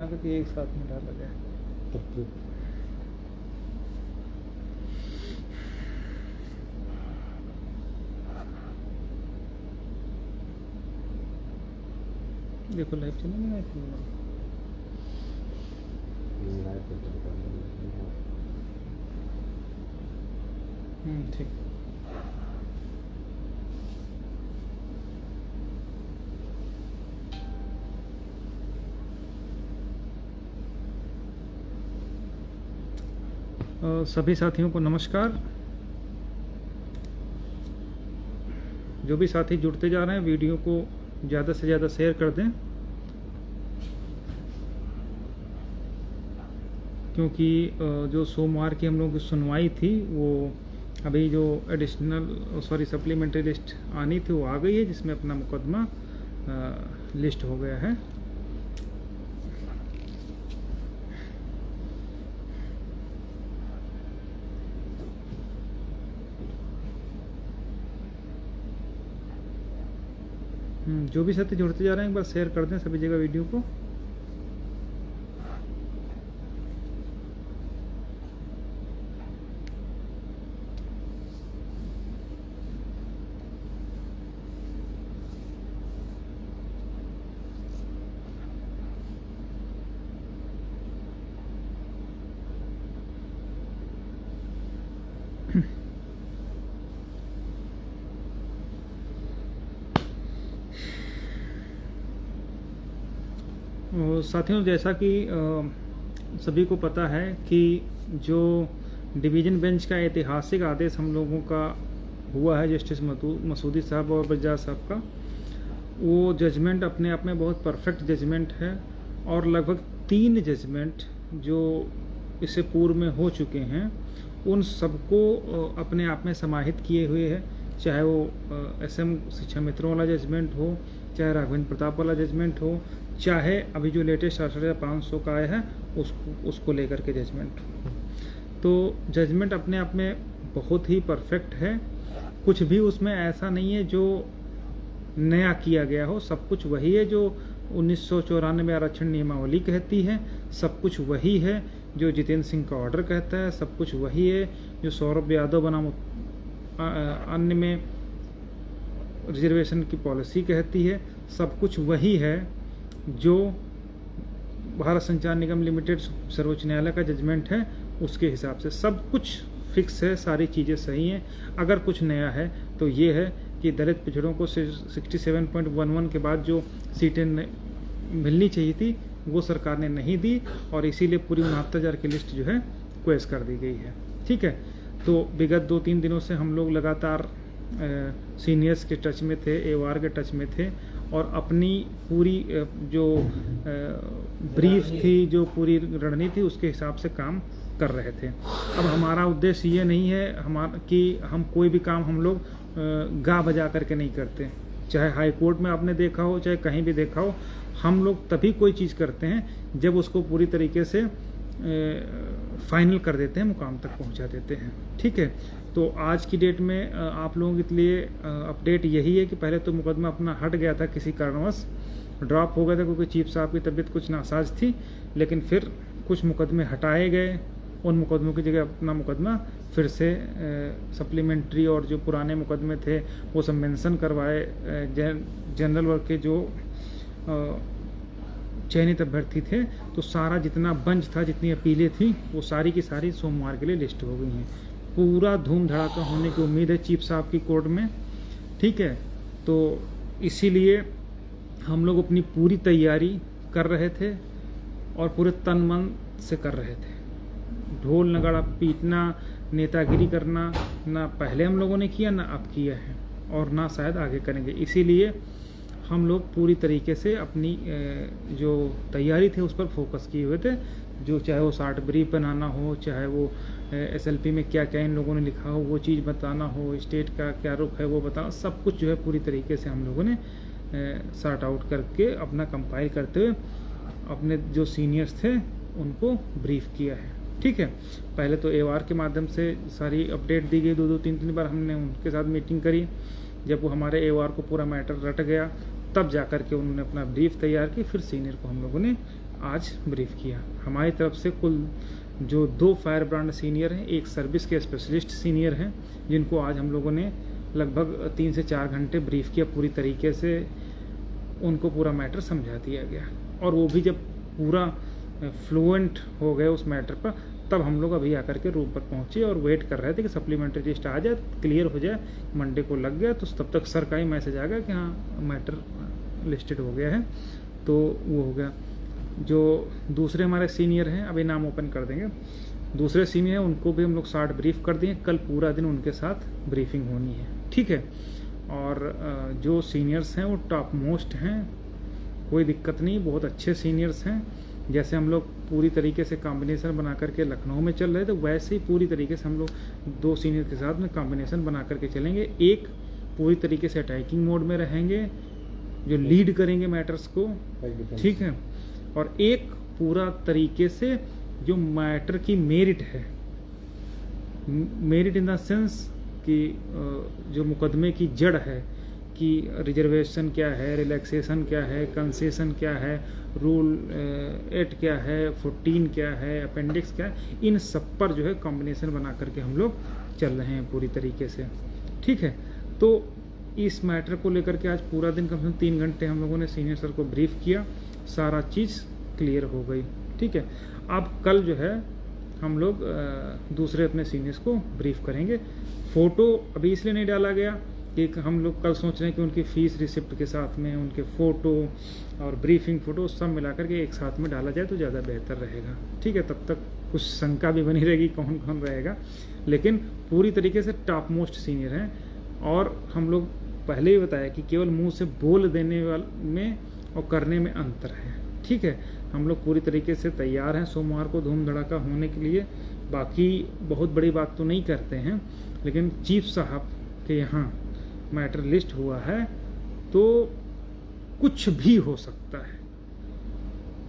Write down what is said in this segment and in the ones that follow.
कि एक साथ में डाला जाए। तब तो देखो लाइव चलेगा ना ठीक। सभी साथियों को नमस्कार। जो भी साथी जुड़ते जा रहे हैं वीडियो को ज़्यादा से ज़्यादा शेयर कर दें, क्योंकि जो सोमवार की हम लोगों की सुनवाई थी वो अभी जो सप्लीमेंट्री लिस्ट आनी थी वो आ गई है, जिसमें अपना मुकदमा लिस्ट हो गया है। जो भी साथी जुड़ते जा रहे हैं एक बार शेयर कर दें सभी जगह वीडियो को। साथियों, जैसा कि सभी को पता है कि जो डिवीज़न बेंच का ऐतिहासिक आदेश हम लोगों का हुआ है जस्टिस मसूदी साहब और बजाज साहब का, वो जजमेंट अपने आप में बहुत परफेक्ट जजमेंट है। और लगभग 3 जजमेंट जो इससे पूर्व में हो चुके हैं उन सबको अपने आप में समाहित किए हुए है। चाहे वो SM शिक्षा मित्रों वाला जजमेंट हो, चाहे राघवेंद्र प्रताप वाला जजमेंट हो, चाहे अभी जो लेटेस्ट 68,500 का आया है उसको लेकर के जजमेंट हो। तो जजमेंट अपने आप में बहुत ही परफेक्ट है। कुछ भी उसमें ऐसा नहीं है जो नया किया गया हो, सब कुछ वही है जो 1994 आरक्षण नियमावली कहती है, सब कुछ वही है जो जितेंद्र सिंह का ऑर्डर कहता है, सब कुछ वही है जो सौरभ यादव बनाम अन्य में रिजर्वेशन की पॉलिसी कहती है, सब कुछ वही है जो भारत संचार निगम लिमिटेड सर्वोच्च न्यायालय का जजमेंट है उसके हिसाब से सब कुछ फिक्स है, सारी चीज़ें सही हैं। अगर कुछ नया है तो ये है कि दलित पिछड़ों को 67.11 के बाद जो सीटें मिलनी चाहिए थी वो सरकार ने नहीं दी, और इसीलिए पूरी 69,000 की लिस्ट जो है क्वेश कर दी गई है। ठीक है, तो विगत 2-3 दिनों से हम लोग लगातार सीनियर्स के टच में थे, AOR के टच में थे, और अपनी पूरी जो ब्रीफ थी, जो पूरी रणनीति उसके हिसाब से काम कर रहे थे। अब हमारा उद्देश्य ये नहीं है कि हम कोई भी काम हम लोग गा बजा करके नहीं करते। चाहे हाई कोर्ट में आपने देखा हो, चाहे कहीं भी देखा हो, हम लोग तभी कोई चीज़ करते हैं जब उसको पूरी तरीके से फाइनल कर देते हैं, मुकाम तक पहुंचा देते हैं। ठीक है, तो आज की डेट में आप लोगों के लिए अपडेट यही है कि पहले तो मुकदमा अपना हट गया था, किसी कारणवश ड्रॉप हो गया था क्योंकि चीफ साहब की तबीयत कुछ नासाज थी, लेकिन फिर कुछ मुकदमे हटाए गए, उन मुकदमों की जगह अपना मुकदमा फिर से सप्लीमेंट्री और जो पुराने मुकदमे थे वो सब मेंशन करवाए। जनरल वर्ग के जो चयनित अभ्यर्थी थे, तो सारा जितना बंच था, जितनी अपीलें थी, वो सारी की सारी सोमवार के लिए लिस्ट हो गई हैं। पूरा धूम धड़ाका होने की उम्मीद है चीफ साहब की कोर्ट में। ठीक है, तो इसीलिए हम लोग अपनी पूरी तैयारी कर रहे थे और पूरे तन मन से कर रहे थे। ढोल नगाड़ा पीटना, नेतागिरी करना ना पहले हम लोगों ने किया, ना अब किया है, और ना शायद आगे करेंगे। इसीलिए हम लोग पूरी तरीके से अपनी जो तैयारी थी उस पर फोकस किए हुए थे। जो चाहे वो 60 ब्रीफ बनाना हो, चाहे वो SLP में क्या क्या इन लोगों ने लिखा हो वो चीज़ बताना हो, स्टेट का क्या रुख है वो बताना, सब कुछ जो है पूरी तरीके से हम लोगों ने सॉर्ट आउट करके अपना कंपाइल करते हुए अपने जो सीनियर्स थे उनको ब्रीफ किया है। ठीक है, पहले तो AOR के माध्यम से सारी अपडेट दी गई, 2-3 बार हमने उनके साथ मीटिंग करी। जब वो हमारे AOR को पूरा मैटर रट गया तब जा कर के उन्होंने अपना ब्रीफ तैयार की, फिर सीनियर को हम लोगों ने आज ब्रीफ किया। हमारी तरफ से कुल जो 2 फायर ब्रांड सीनियर हैं, एक सर्विस के स्पेशलिस्ट सीनियर हैं, जिनको आज हम लोगों ने लगभग 3 से 4 घंटे ब्रीफ किया, पूरी तरीके से उनको पूरा मैटर समझा दिया गया। और वो भी जब पूरा फ्लुएंट हो गए उस मैटर पर, तब हम लोग अभी आकर के रूम पर पहुंचे और वेट कर रहे थे कि सप्लीमेंट्री लिस्ट आ जाए, क्लियर हो जाए, मंडे को लग गया तो तब तक सर का ही मैसेज आ गया कि हाँ मैटर लिस्टेड हो गया है, तो वो हो गया। जो दूसरे हमारे सीनियर हैं, अभी नाम ओपन कर देंगे, दूसरे सीनियर हैं, उनको भी हम लोग शॉर्ट ब्रीफ कर दिए। कल पूरा दिन उनके साथ ब्रीफिंग होनी है, ठीक है। और जो सीनियर्स हैं वो टॉप मोस्ट हैं, कोई दिक्कत नहीं, बहुत अच्छे सीनियर्स हैं। जैसे हम लोग पूरी तरीके से कॉम्बिनेशन बना करके लखनऊ में चल रहे थे, वैसे ही पूरी तरीके से हम लोग 2 सीनियर के साथ में कॉम्बिनेशन बना करके चलेंगे। एक पूरी तरीके से अटैकिंग मोड में रहेंगे, जो लीड करेंगे मैटर्स को, ठीक है। और एक पूरा तरीके से जो मैटर की मेरिट है, मेरिट इन द सेंस कि जो मुकदमे की जड़ है कि रिजर्वेशन क्या है, रिलैक्सेशन क्या है, कंसेशन क्या है, रूल 8 क्या है, 14 क्या है, अपेंडिक्स क्या है, इन सब पर जो है कॉम्बिनेशन बना करके हम लोग चल रहे हैं पूरी तरीके से, ठीक है। तो इस मैटर को लेकर के आज पूरा दिन कम से कम 3 घंटे हम लोगों ने सीनियर सर को ब्रीफ किया, सारा चीज़ क्लियर हो गई, ठीक है। अब कल जो है हम लोग दूसरे अपने सीनियर्स को ब्रीफ करेंगे। फ़ोटो अभी इसलिए नहीं डाला गया कि हम लोग कल सोच रहे हैं कि उनकी फ़ीस रिसिप्ट के साथ में उनके फ़ोटो और ब्रीफिंग फ़ोटो सब मिला करके एक साथ में डाला जाए तो ज़्यादा बेहतर रहेगा, ठीक है। तब तक कुछ शंका भी बनी रहेगी कौन कौन रहेगा, लेकिन पूरी तरीके से टॉप मोस्ट सीनियर हैं। और हम लोग पहले ही बताया कि केवल मुंह से बोल देने वाले में और करने में अंतर है, ठीक है। हम लोग पूरी तरीके से तैयार हैं सोमवार को धूम धड़ाका होने के लिए। बाकी बहुत बड़ी बात तो नहीं करते हैं, लेकिन चीफ साहब के यहाँ मैटर लिस्ट हुआ है तो कुछ भी हो सकता है,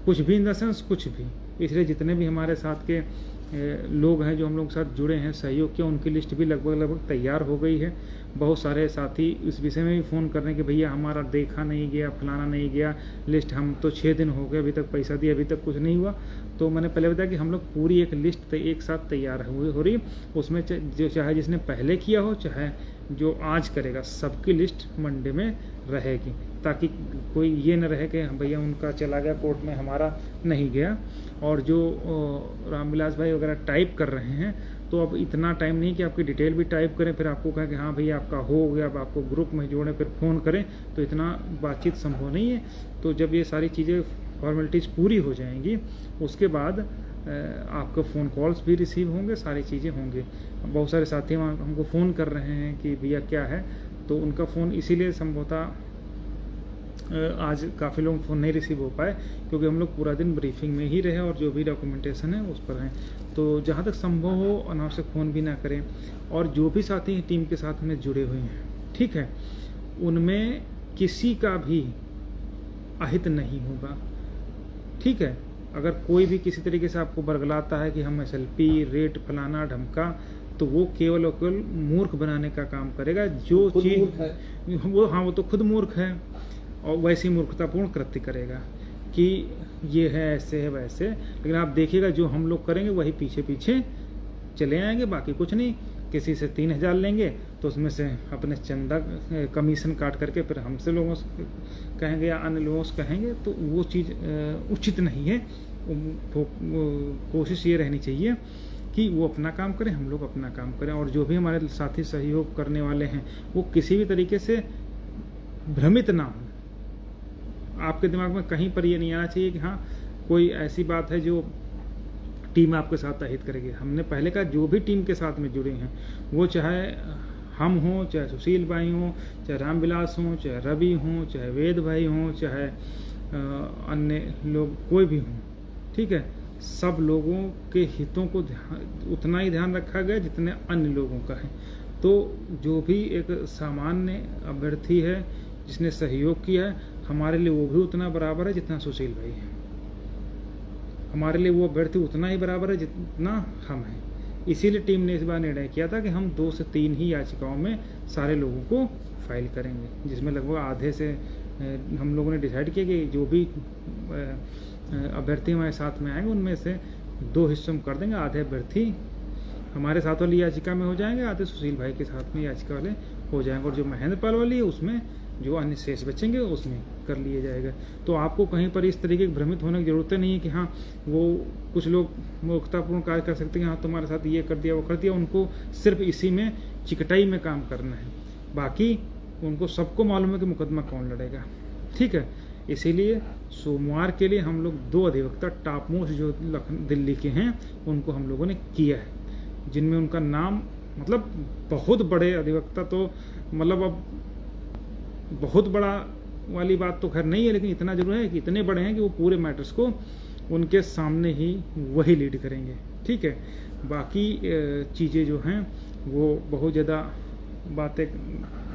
कुछ भी इन द सेंस कुछ भी। इसलिए जितने भी हमारे साथ के लोग हैं जो हम लोग के साथ जुड़े हैं सहयोग के, उनकी लिस्ट भी लगभग तैयार हो गई है। बहुत सारे साथी इस विषय में भी फ़ोन कर रहे हैं कि भैया हमारा देखा नहीं गया, फलाना नहीं गया लिस्ट, हम तो 6 दिन हो गए अभी तक पैसा दिया, अभी तक कुछ नहीं हुआ। तो मैंने पहले बताया कि हम लोग पूरी एक लिस्ट एक साथ तैयार हो रही, उसमें जो चाहे जिसने पहले किया हो चाहे जो आज करेगा, सबकी लिस्ट मंडे में रहेगी, ताकि कोई ये न रहे कि भैया उनका चला गया कोर्ट में, हमारा नहीं गया। और जो रामविलास भाई वगैरह टाइप कर रहे हैं, तो अब इतना टाइम नहीं कि आपकी डिटेल भी टाइप करें फिर आपको कहें कि हाँ भैया आपका हो गया, अब आपको ग्रुप में जोड़ें फिर फ़ोन करें, तो इतना बातचीत संभव नहीं है। तो जब ये सारी चीज़ें फॉर्मेलिटीज़ पूरी हो जाएंगी उसके बाद आपको फ़ोन कॉल्स भी रिसीव होंगे, सारी चीज़ें होंगी। बहुत सारे साथी हमको फ़ोन कर रहे हैं कि भैया क्या है, तो उनका फ़ोन इसीलिए संभवतः आज काफ़ी लोग फ़ोन नहीं रिसीव हो पाए क्योंकि हम लोग पूरा दिन ब्रीफिंग में ही रहे और जो भी डॉक्यूमेंटेशन है उस पर हैं। तो जहाँ तक संभव हो अनावश्यक फ़ोन भी ना करें। और जो भी साथी टीम के साथ में जुड़े हुए हैं, ठीक है, उनमें किसी का भी अहित नहीं होगा, ठीक है। अगर कोई भी किसी तरीके से आपको बरगलाता है कि हम SLP रेट फलाना ढमका, तो वो केवल और केवल मूर्ख बनाने का काम करेगा। जो चीज़ वो तो खुद मूर्ख है और वैसी मूर्खतापूर्ण कृत्य करेगा कि ये है ऐसे है वैसे, लेकिन आप देखिएगा जो हम लोग करेंगे वही पीछे पीछे चले आएंगे, बाकी कुछ नहीं। किसी से 3000 लेंगे तो उसमें से अपने चंदा कमीशन काट करके फिर हमसे लोगों से कहेंगे या अन्य लोगों से कहेंगे, तो वो चीज़ उचित नहीं है। कोशिश ये रहनी चाहिए कि वो अपना काम करें, हम लोग अपना काम करें। और जो भी हमारे साथी सहयोग करने वाले हैं वो किसी भी तरीके से भ्रमित ना हो। आपके दिमाग में कहीं पर ये नहीं आना चाहिए कि हाँ कोई ऐसी बात है जो टीम आपके साथ अहित करेगी। हमने पहले कहा जो भी टीम के साथ में जुड़े हैं, वो चाहे हम हों, चाहे सुशील भाई हों, चाहे रामविलास हों, चाहे रवि हों, चाहे वेद भाई हों, चाहे अन्य लोग कोई भी हों, ठीक है, सब लोगों के हितों को उतना ही ध्यान रखा गया जितने अन्य लोगों का है। तो जो भी एक सामान्य अभ्यर्थी है जिसने सहयोग किया है, हमारे लिए वो भी उतना बराबर है जितना सुशील भाई है, हमारे लिए वो अभ्यर्थी उतना ही बराबर है जितना हम हैं। इसीलिए टीम ने इस बार निर्णय किया था कि हम 2 से 3 ही याचिकाओं में सारे लोगों को फाइल करेंगे, जिसमें लगभग आधे से हम लोगों ने डिसाइड किया कि जो भी अभ्यर्थी हमारे साथ में आएंगे, उनमें से 2 हिस्सों में कर देंगे। आधे अभ्यर्थी हमारे साथ वाली याचिका में हो जाएंगे, आधे सुशील भाई के साथ में याचिका वाले हो जाएंगे, और जो महेंद्र पाल वाली है उसमें जो अन्य शेष बचेंगे उसमें कर लिया जाएगा। तो आपको कहीं पर इस तरीके की भ्रमित होने की ज़रूरत नहीं है कि हाँ वो कुछ लोग मूर्खतापूर्ण कार्य कर सकते हैं, हाँ तुम्हारे साथ ये कर दिया वो कर दिया। उनको सिर्फ इसी में चिकटाई में काम करना है, बाकी उनको सबको मालूम है कि मुकदमा कौन लड़ेगा। ठीक है, इसीलिए सोमवार के लिए हम लोग 2 अधिवक्ता टॉप मोस्ट जो दिल्ली के हैं उनको हम लोगों ने किया है, जिनमें उनका नाम मतलब बहुत बड़े अधिवक्ता, तो मतलब अब बहुत बड़ा वाली बात तो खैर नहीं है, लेकिन इतना जरूर है कि इतने बड़े हैं कि वो पूरे मैटर्स को उनके सामने ही वही लीड करेंगे। ठीक है, बाकी चीज़ें जो हैं वो बहुत ज़्यादा बातें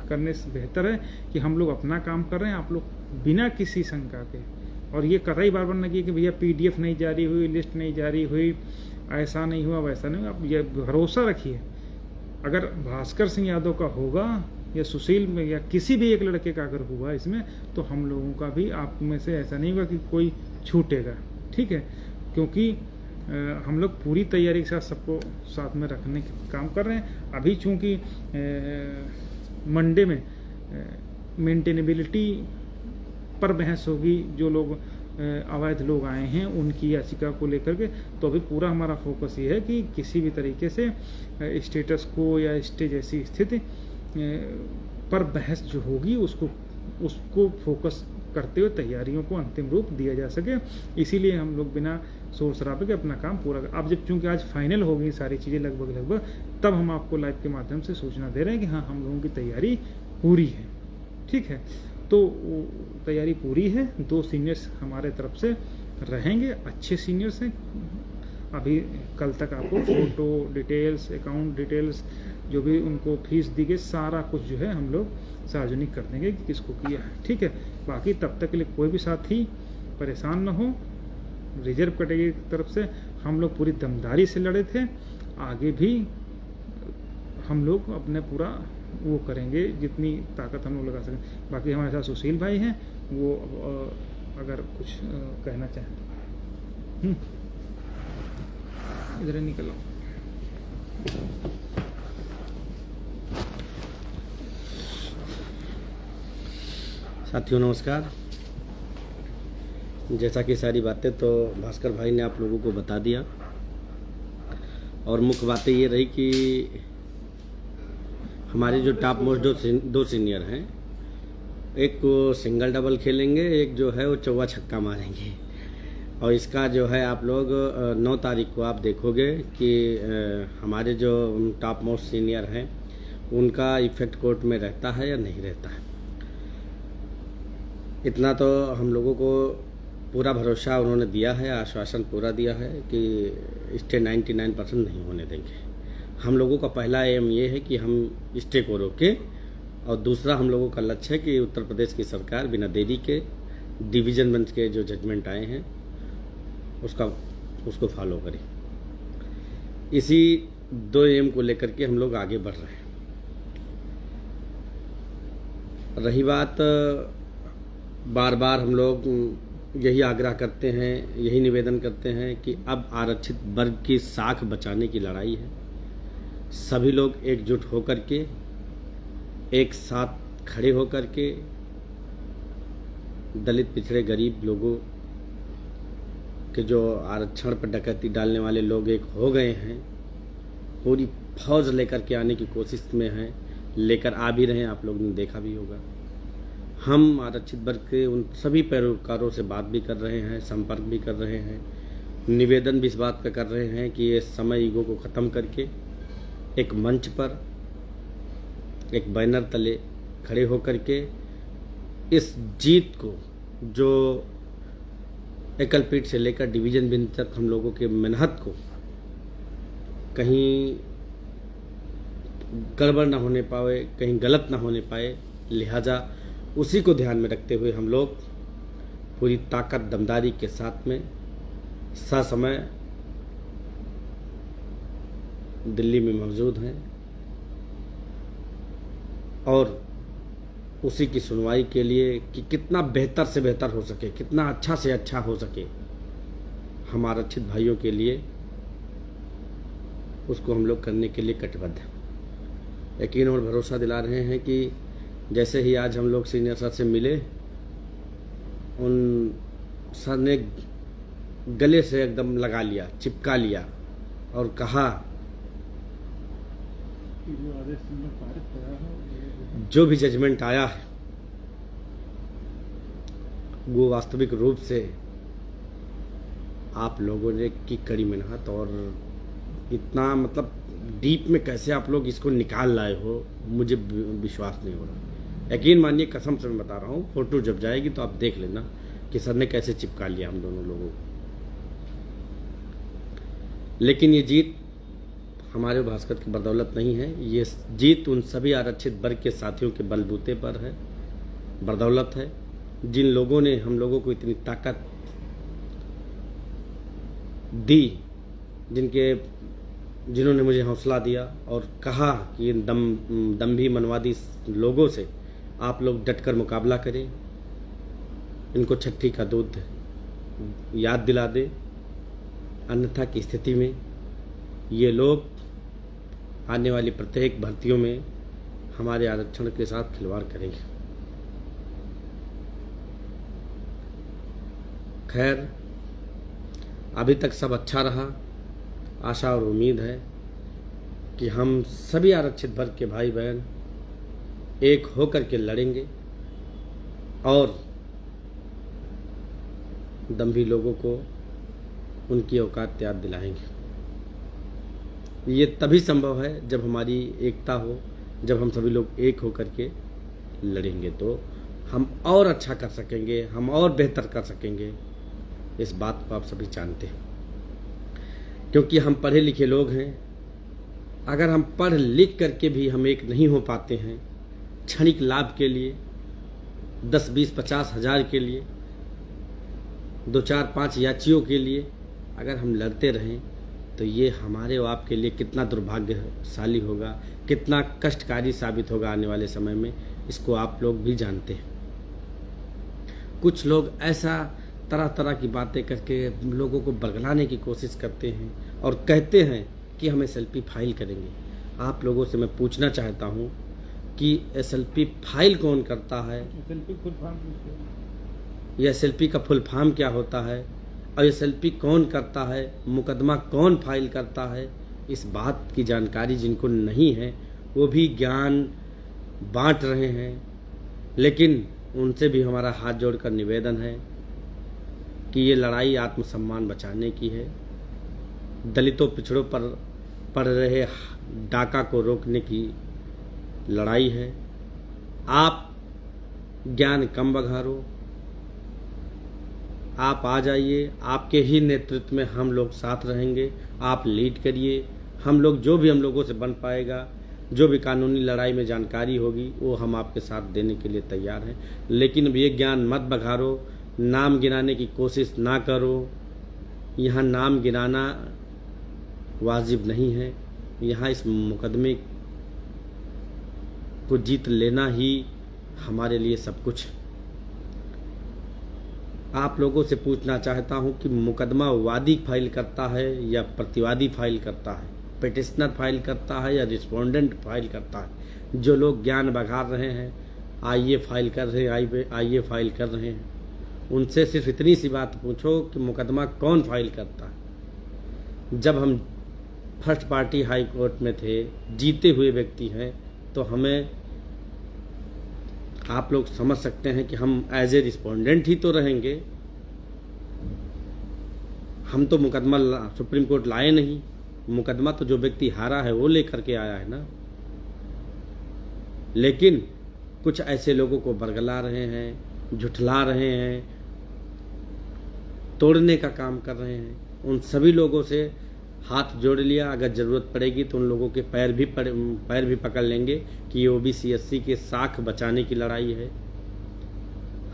करने से बेहतर है कि हम लोग अपना काम कर रहे हैं, आप लोग बिना किसी शंका के, और ये कतई बार बार न किए कि भैया PDF नहीं जारी हुई, लिस्ट नहीं जारी हुई, ऐसा नहीं हुआ वैसा नहीं हुआ। आप ये भरोसा रखिए, अगर भास्कर सिंह यादव का होगा या सुशील में या किसी भी एक लड़के का अगर हुआ इसमें, तो हम लोगों का भी आप में से ऐसा नहीं होगा कि कोई छूटेगा। ठीक है, क्योंकि हम लोग पूरी तैयारी के साथ सबको साथ में रखने का काम कर रहे हैं। अभी चूँकि मंडे में मेंटेनेबिलिटी पर बहस होगी, जो लोग अवैध लोग आए हैं उनकी याचिका को लेकर के, तो अभी पूरा हमारा फोकस ये है कि किसी भी तरीके से स्टेटस को या स्टे जैसी स्थिति पर बहस जो होगी उसको फोकस करते हुए तैयारियों को अंतिम रूप दिया जा सके। इसीलिए हम लोग बिना शोर शराबे के अपना काम पूरा कर, अब जब चूंकि आज फाइनल हो गई सारी चीज़ें लगभग, तब हम आपको लाइव के माध्यम से सूचना दे रहे हैं कि हाँ हम लोगों की तैयारी पूरी है। ठीक है, तो तैयारी पूरी है। 2 सीनियर्स हमारे तरफ से रहेंगे, अच्छे सीनियर्स हैं। अभी कल तक आपको फोटो डिटेल्स, अकाउंट डिटेल्स, जो भी उनको फीस दी गई, सारा कुछ जो है हम लोग सार्वजनिक कर देंगे कि किसको किया है। ठीक है, बाकी तब तक के लिए कोई भी साथी परेशान न हो। रिजर्व कैटेगरी की तरफ से हम लोग पूरी दमदारी से लड़े थे, आगे भी हम लोग अपने पूरा वो करेंगे जितनी ताकत हम लोग लगा सकें। बाकी हमारे साथ सुशील भाई हैं, वो अगर कुछ कहना चाहें। इधर निकल आओ। साथियों नमस्कार। जैसा कि सारी बातें तो भास्कर भाई ने आप लोगों को बता दिया, और मुख्य बातें ये रही कि हमारे जो टॉप मोस्ट 2 सीनियर हैं, एक को सिंगल डबल खेलेंगे, एक जो है वो चौवा छक्का मारेंगे। और इसका जो है आप लोग 9 तारीख को आप देखोगे कि हमारे जो टॉप मोस्ट सीनियर हैं उनका इफेक्ट कोर्ट में रहता है या नहीं रहता है। इतना तो हम लोगों को पूरा भरोसा उन्होंने दिया है, आश्वासन पूरा दिया है कि स्टे 99% नहीं होने देंगे। हम लोगों का पहला एम ये है कि हम स्टे को रोकें, और दूसरा हम लोगों का लक्ष्य है कि उत्तर प्रदेश की सरकार बिना देरी के डिवीज़न बेंच के जो जजमेंट आए हैं उसको फॉलो करें। इसी 2 एम को लेकर के हम लोग आगे बढ़ रहे हैं। रही बात, बार बार हम लोग यही आग्रह करते हैं, यही निवेदन करते हैं कि अब आरक्षित वर्ग की साख बचाने की लड़ाई है। सभी लोग एकजुट होकर के, एक साथ खड़े होकर के दलित पिछड़े गरीब लोगों के जो आरक्षण पर डकैती डालने वाले लोग एक हो गए हैं, पूरी फौज लेकर के आने की कोशिश में हैं, लेकर आ भी रहे हैं। आप लोगों ने देखा भी होगा। हम आरक्षित वर्ग के उन सभी पैरोकारों से बात भी कर रहे हैं, संपर्क भी कर रहे हैं, निवेदन भी इस बात का कर रहे हैं कि ये समय ईगो को ख़त्म करके एक मंच पर, एक बैनर तले खड़े होकर के इस जीत को, जो एकल पीठ से लेकर डिवीज़न बेंच तक हम लोगों के मेहनत को कहीं गड़बड़ ना होने पाए, कहीं गलत ना होने पाए, लिहाजा उसी को ध्यान में रखते हुए हम लोग पूरी ताकत दमदारी के साथ में ससमय दिल्ली में मौजूद हैं, और उसी की सुनवाई के लिए कि कितना बेहतर से बेहतर हो सके, कितना अच्छा से अच्छा हो सके, हम आरक्षित भाइयों के लिए उसको हम लोग करने के लिए कटिबद्ध हैं। यकीन और भरोसा दिला रहे हैं कि जैसे ही आज हम लोग सीनियर सर से मिले, उन सर ने गले से एकदम लगा लिया, चिपका लिया और कहा जो भी जजमेंट आया है वो वास्तविक रूप से आप लोगों ने की कड़ी मेहनत और इतना मतलब डीप में कैसे आप लोग इसको निकाल लाए हो, मुझे विश्वास नहीं हो रहा। यकीन मानिए, कसम से मैं बता रहा हूँ, फोटो जब जाएगी तो आप देख लेना कि सर ने कैसे चिपका लिया हम दोनों लोगों को। लेकिन ये जीत हमारे भास्कर की बदौलत नहीं है, ये जीत उन सभी आरक्षित वर्ग के साथियों के बलबूते पर है, बदौलत है, जिन लोगों ने हम लोगों को इतनी ताकत दी, जिन्होंने मुझे हौसला दिया और कहा कि इन दम्भी मनवादी लोगों से आप लोग डटकर मुकाबला करें, इनको छठी का दूध याद दिला दे, अन्यथा की स्थिति में ये लोग आने वाली प्रत्येक भर्तियों में हमारे आरक्षण के साथ खिलवाड़ करेंगे। खैर, अभी तक सब अच्छा रहा। आशा और उम्मीद है कि हम सभी आरक्षित वर्ग के भाई बहन एक होकर के लड़ेंगे और दम्भी लोगों को उनकी औकात याद दिलाएंगे। ये तभी संभव है जब हमारी एकता हो, जब हम सभी लोग एक होकर के लड़ेंगे तो हम और अच्छा कर सकेंगे, हम और बेहतर कर सकेंगे। इस बात को आप सभी जानते हैं, क्योंकि हम पढ़े लिखे लोग हैं। अगर हम पढ़ लिख करके भी हम एक नहीं हो पाते हैं, क्षणिक लाभ के लिए, 10, 20, 50 हज़ार के लिए, 2, 4, 5 याचियों के लिए अगर हम लड़ते रहें तो ये हमारे और आपके लिए कितना दुर्भाग्यशाली होगा, कितना कष्टकारी साबित होगा आने वाले समय में, इसको आप लोग भी जानते हैं। कुछ लोग ऐसा तरह तरह की बातें करके लोगों को बरगलाने की कोशिश करते हैं और कहते हैं कि हम SLP फाइल करेंगे। आप लोगों से मैं पूछना चाहता हूं कि SLP फाइल कौन करता है, यह SLP का फुल फॉर्म क्या होता है और SLP कौन करता है, मुकदमा कौन फाइल करता है। इस बात की जानकारी जिनको नहीं है वो भी ज्ञान बांट रहे हैं, लेकिन उनसे भी हमारा हाथ जोड़कर निवेदन है कि ये लड़ाई आत्मसम्मान बचाने की है, दलितों पिछड़ों पर पड़ रहे डाका को रोकने की लड़ाई है। आप ज्ञान कम बघारो, आप आ जाइए, आपके ही नेतृत्व में हम लोग साथ रहेंगे, आप लीड करिए। हम लोग जो भी हम लोगों से बन पाएगा, जो भी कानूनी लड़ाई में जानकारी होगी वो हम आपके साथ देने के लिए तैयार हैं। लेकिन अब ये ज्ञान मत बघारो, नाम गिनाने की कोशिश ना करो। यहाँ नाम गिनाना वाजिब नहीं है, यहाँ इस मुकदमे को जीत लेना ही हमारे लिए सब कुछ है। आप लोगों से पूछना चाहता हूं कि मुकदमा वादी फाइल करता है या प्रतिवादी फाइल करता है, पिटिशनर फाइल करता है या रिस्पोंडेंट फाइल करता है। जो लोग ज्ञान बघार रहे हैं, आइए फाइल कर रहे हैं, आइए फाइल कर रहे हैं, उनसे सिर्फ इतनी सी बात पूछो कि मुकदमा कौन फाइल करता है। जब हम फर्स्ट पार्टी हाई कोर्ट में थे, जीते हुए व्यक्ति हैं, तो हमें आप लोग समझ सकते हैं कि हम एज ए रिस्पोंडेंट ही तो रहेंगे। हम तो मुकदमा सुप्रीम कोर्ट लाए नहीं, मुकदमा तो जो व्यक्ति हारा है वो लेकर के आया है ना। लेकिन कुछ ऐसे लोगों को बरगला रहे हैं, झुठला रहे हैं, तोड़ने का काम कर रहे हैं। उन सभी लोगों से हाथ जोड़ लिया, अगर ज़रूरत पड़ेगी तो उन लोगों के पैर भी पकड़ लेंगे कि ये OBC SC के साख बचाने की लड़ाई है।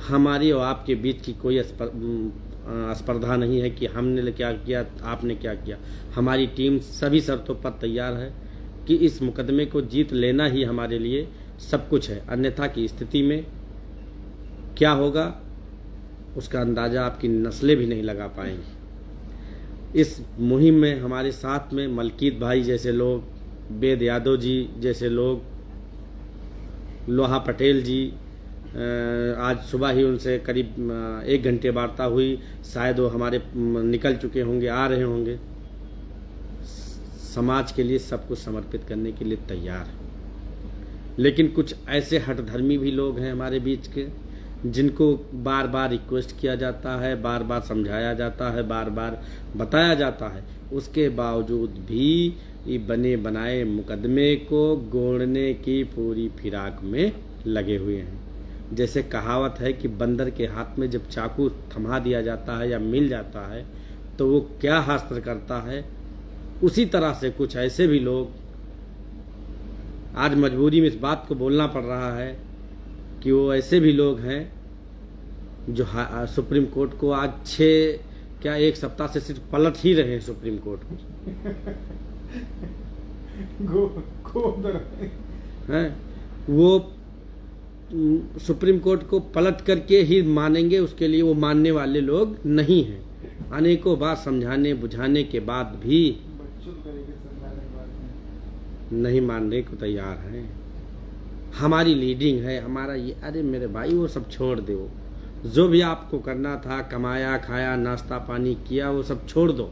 हमारी और आपके बीच की कोई स्पर्धा नहीं है कि हमने क्या किया, आपने क्या किया। हमारी टीम सभी शर्तों पर तैयार है कि इस मुकदमे को जीत लेना ही हमारे लिए सब कुछ है। अन्यथा की स्थिति में क्या होगा उसका अंदाज़ा आपकी नस्लें भी नहीं लगा पाएंगी। इस मुहिम में हमारे साथ में मलकीत भाई जैसे लोग, वेद यादव जी जैसे लोग, लोहा पटेल जी, आज सुबह ही उनसे करीब 1 घंटे वार्ता हुई, शायद वो हमारे निकल चुके होंगे, आ रहे होंगे। समाज के लिए सब कुछ समर्पित करने के लिए तैयार है। लेकिन कुछ ऐसे हठधर्मी भी लोग हैं हमारे बीच के, जिनको बार बार रिक्वेस्ट किया जाता है, बार बार समझाया जाता है, बार बार बताया जाता है, उसके बावजूद भी ये बने बनाए मुकदमे को गोड़ने की पूरी फिराक में लगे हुए हैं। जैसे कहावत है कि बंदर के हाथ में जब चाकू थमा दिया जाता है या मिल जाता है तो वो क्या हासिल करता है, उसी तरह से कुछ ऐसे भी लोग, आज मजबूरी में इस बात को बोलना पड़ रहा है कि वो ऐसे भी लोग हैं जो सुप्रीम कोर्ट को आज 1 सप्ताह से सिर्फ पलट ही रहे हैं सुप्रीम कोर्ट को हैं, वो सुप्रीम कोर्ट को पलट करके ही मानेंगे, उसके लिए वो मानने वाले लोग नहीं हैं। अनेकों बार समझाने बुझाने के बाद भी नहीं मानने को तैयार हैं। हमारी लीडिंग है, हमारा ये, अरे मेरे भाई वो सब छोड़ दो, जो भी आपको करना था, कमाया खाया नाश्ता पानी किया, वो सब छोड़ दो।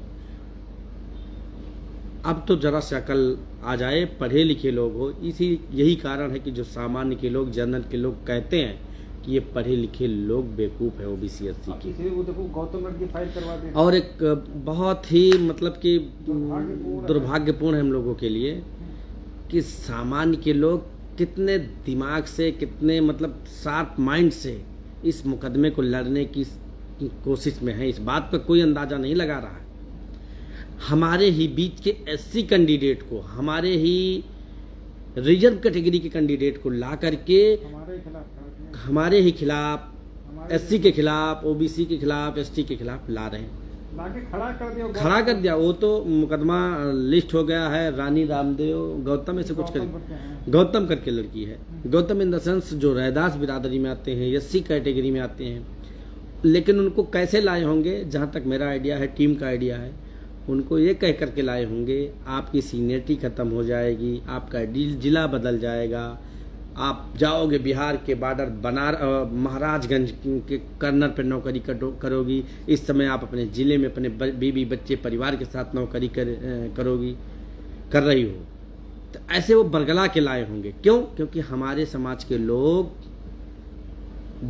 अब तो जरा से अकल आ जाए, पढ़े लिखे लोग हो। यही कारण है कि जो सामान्य के लोग, जनरल के लोग कहते हैं कि ये पढ़े लिखे लोग बेवकूफ़ है ओबीसी एससी की। वो देखो गौतम की फाइल करवा दें। और एक बहुत ही मतलब कि दुर्भाग्यपूर्ण है हम लोगों के लिए कि सामान्य के लोग कितने दिमाग से, कितने मतलब शार्प माइंड से इस मुकदमे को लड़ने की कोशिश में है, इस बात पर कोई अंदाजा नहीं लगा रहा है। हमारे ही बीच के एससी कैंडिडेट को, हमारे ही रिजर्व कैटेगरी के कैंडिडेट को ला करके हमारे ही खिलाफ, एससी के खिलाफ, ओबीसी के खिलाफ, एसटी के खिलाफ ला रहे हैं, लाके खड़ा कर दिया। वो तो मुकदमा लिस्ट हो गया है, रानी रामदेव गौतम ऐसे कुछ गौतम करके लड़की है। गौतम इन द सेंस जो रैदास बिरादरी में आते हैं, एससी कैटेगरी में आते हैं। लेकिन उनको कैसे लाए होंगे, जहाँ तक मेरा आइडिया है, टीम का आइडिया है, उनको ये कह करके लाए होंगे आपकी सीनियरिटी खत्म हो जाएगी, आपका जिला बदल जाएगा, आप जाओगे बिहार के बॉर्डर महाराजगंज के कर्नल पर नौकरी करोगी, इस समय आप अपने ज़िले में अपने बीवी बच्चे परिवार के साथ नौकरी कर रही हो। तो ऐसे वो बरगला के लाए होंगे। क्यों? क्योंकि हमारे समाज के लोग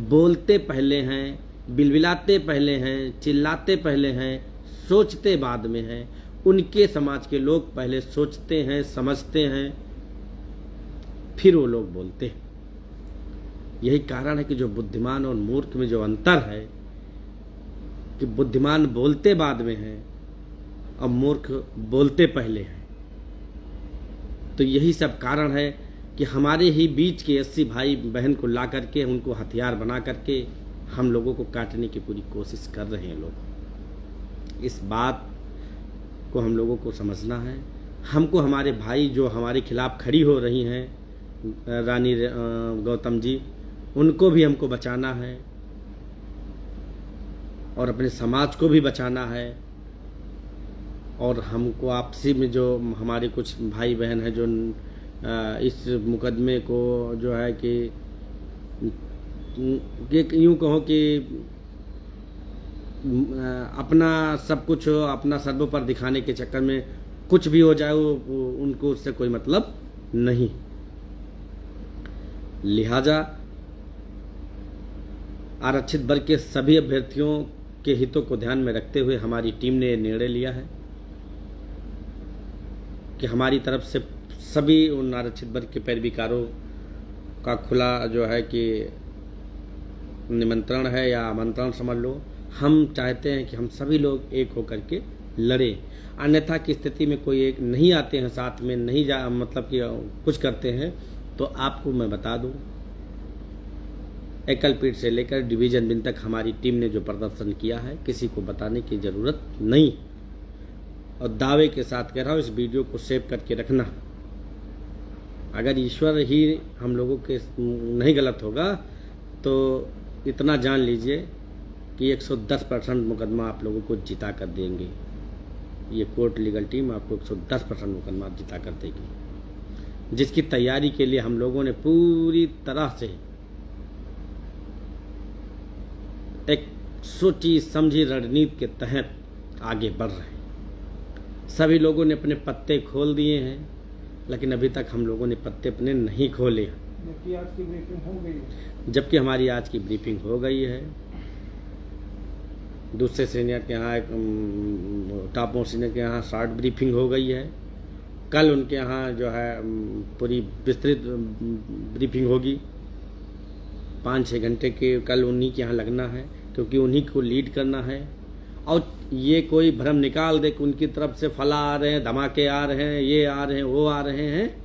बोलते पहले हैं, बिलबिलाते पहले हैं, चिल्लाते पहले हैं, सोचते बाद में हैं। उनके समाज के लोग पहले सोचते हैं, समझते हैं, फिर वो लोग बोलते हैं। यही कारण है कि जो बुद्धिमान और मूर्ख में जो अंतर है कि बुद्धिमान बोलते बाद में है और मूर्ख बोलते पहले हैं। तो यही सब कारण है कि हमारे ही बीच के एससी भाई बहन को ला करके, उनको हथियार बना करके हम लोगों को काटने की पूरी कोशिश कर रहे हैं लोग। इस बात को हम लोगों को समझना है। हमको हमारे भाई जो हमारे खिलाफ खड़ी हो रही हैं, रानी गौतम जी, उनको भी हमको बचाना है और अपने समाज को भी बचाना है। और हमको आपसी में जो हमारे कुछ भाई बहन हैं जो इस मुकदमे को जो है कि यूँ कहो कि अपना सब कुछ, अपना सर्वोपरि दिखाने के चक्कर में कुछ भी हो जाए, वो उनको उससे कोई मतलब नहीं। लिहाजा आरक्षित वर्ग के सभी अभ्यर्थियों के हितों को ध्यान में रखते हुए हमारी टीम ने निर्णय लिया है कि हमारी तरफ से सभी उन आरक्षित वर्ग के पैरवीकारों का खुला जो है कि निमंत्रण है या आमंत्रण समझ लो। हम चाहते हैं कि हम सभी लोग एक होकर के लड़ें। अन्यथा की स्थिति में कोई एक नहीं आते हैं साथ में, नहीं मतलब कि कुछ करते हैं, तो आपको मैं बता दूं, एकलपीठ से लेकर डिवीजन बिन तक हमारी टीम ने जो प्रदर्शन किया है, किसी को बताने की ज़रूरत नहीं। और दावे के साथ कह रहा हूँ, इस वीडियो को सेव करके रखना। अगर ईश्वर ही हम लोगों के नहीं गलत होगा तो इतना जान लीजिए कि 110% मुकदमा आप लोगों को जिता कर देंगे। ये कोर्ट लीगल टीम आपको 110% मुकदमा जिता कर देगी, जिसकी तैयारी के लिए हम लोगों ने पूरी तरह से एक सोची समझी रणनीति के तहत आगे बढ़ रहे हैं। सभी लोगों ने अपने पत्ते खोल दिए हैं, लेकिन अभी तक हम लोगों ने पत्ते अपने नहीं खोले, जबकि आज की ब्रीफिंग हो गई है। जबकि हमारी आज की ब्रीफिंग हो गई है। दूसरे सीनियर के यहाँ टॉप मोस्ट सीनियर के यहाँ शॉर्ट ब्रीफिंग हो गई है। कल उनके यहाँ जो है पूरी विस्तृत ब्रीफिंग होगी। 5-6 घंटे के कल उन्हीं के यहाँ लगना है, क्योंकि उन्हीं को लीड करना है। और ये कोई भ्रम निकाल दे कि उनकी तरफ से फला आ रहे हैं, धमाके आ रहे हैं, ये आ रहे हैं, वो आ रहे हैं।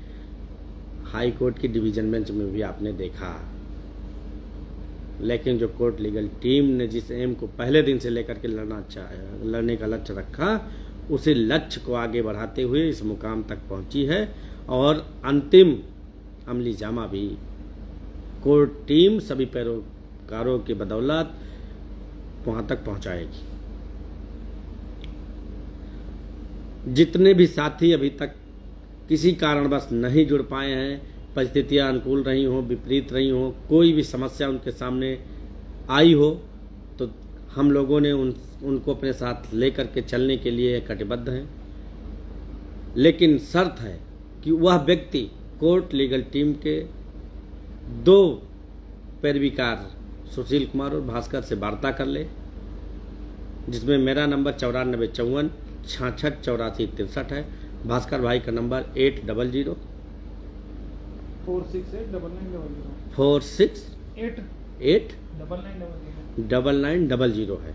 हाई कोर्ट की डिवीजन बेंच में भी आपने देखा, लेकिन जो कोर्ट लीगल टीम ने जिस एम को पहले दिन से लेकर के लड़ने का लक्ष्य रखा, उसी लक्ष्य को आगे बढ़ाते हुए इस मुकाम तक पहुंची है। और अंतिम अमली जामा भी कोर्ट टीम सभी पैरोकारों की बदौलत वहां तक पहुंचाएगी। जितने भी साथी अभी तक किसी कारणवश नहीं जुड़ पाए हैं, परिस्थितियां अनुकूल रही हों, विपरीत रही हों, कोई भी समस्या उनके सामने आई हो, तो हम लोगों ने उनको अपने साथ लेकर के चलने के लिए कटिबद्ध हैं। लेकिन शर्त है कि वह व्यक्ति कोर्ट लीगल टीम के 2 पैरवीकार सुशील कुमार और भास्कर से वार्ता कर ले, जिसमें मेरा नंबर 9454 66 84 63 है। भास्कर भाई का नंबर 800 468 9900 है।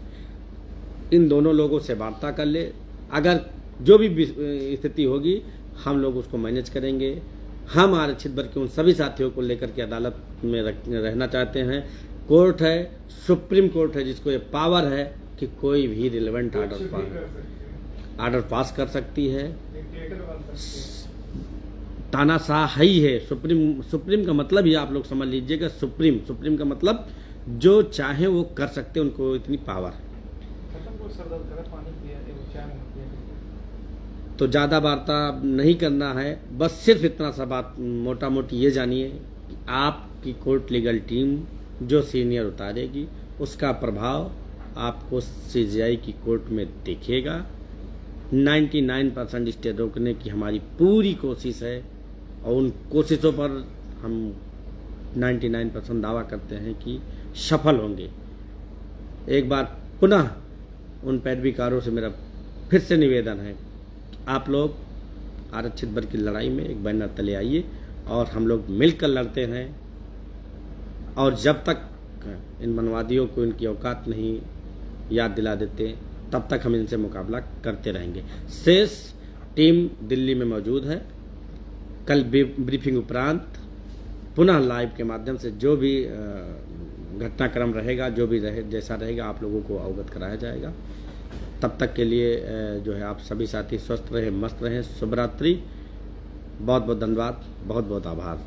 इन दोनों लोगों से वार्ता कर ले। अगर जो भी स्थिति होगी हम लोग उसको मैनेज करेंगे। हम आरक्षित वर्ग के उन सभी साथियों को लेकर के अदालत में रहना चाहते हैं। कोर्ट है, सुप्रीम कोर्ट है, जिसको ये पावर है कि कोई भी रिलेवेंट आर्डर पास कर सकती है। तानाशाह ही है सुप्रीम का मतलब ही आप लोग समझ लीजिएगा। सुप्रीम का मतलब जो चाहे वो कर सकते, उनको इतनी पावर है। तो ज़्यादा वार्ता नहीं करना है, बस सिर्फ इतना सा बात मोटा मोटी ये जानिए कि आपकी कोर्ट लीगल टीम जो सीनियर उतारेगी उसका प्रभाव आपको सीजीआई की कोर्ट में दिखेगा। 99% स्टे रोकने की हमारी पूरी कोशिश है और उन कोशिशों पर हम 99% दावा करते हैं कि सफल होंगे। एक बार पुनः उन पैरवीकारों से मेरा फिर से निवेदन है, आप लोग आरक्षित वर्ग की लड़ाई में एक बैनर तले आइए और हम लोग मिलकर लड़ते हैं। और जब तक इन मनवादियों को इनकी औकात नहीं याद दिला देते, तब तक हम इनसे मुकाबला करते रहेंगे। शेष टीम दिल्ली में मौजूद है। कल ब्रीफिंग उपरांत पुनः लाइव के माध्यम से जो भी घटनाक्रम रहेगा, जो भी जैसा रहेगा, आप लोगों को अवगत कराया जाएगा। तब तक के लिए जो है आप सभी साथी स्वस्थ रहें, मस्त रहें। शुभ रात्रि। बहुत बहुत धन्यवाद, बहुत बहुत आभार।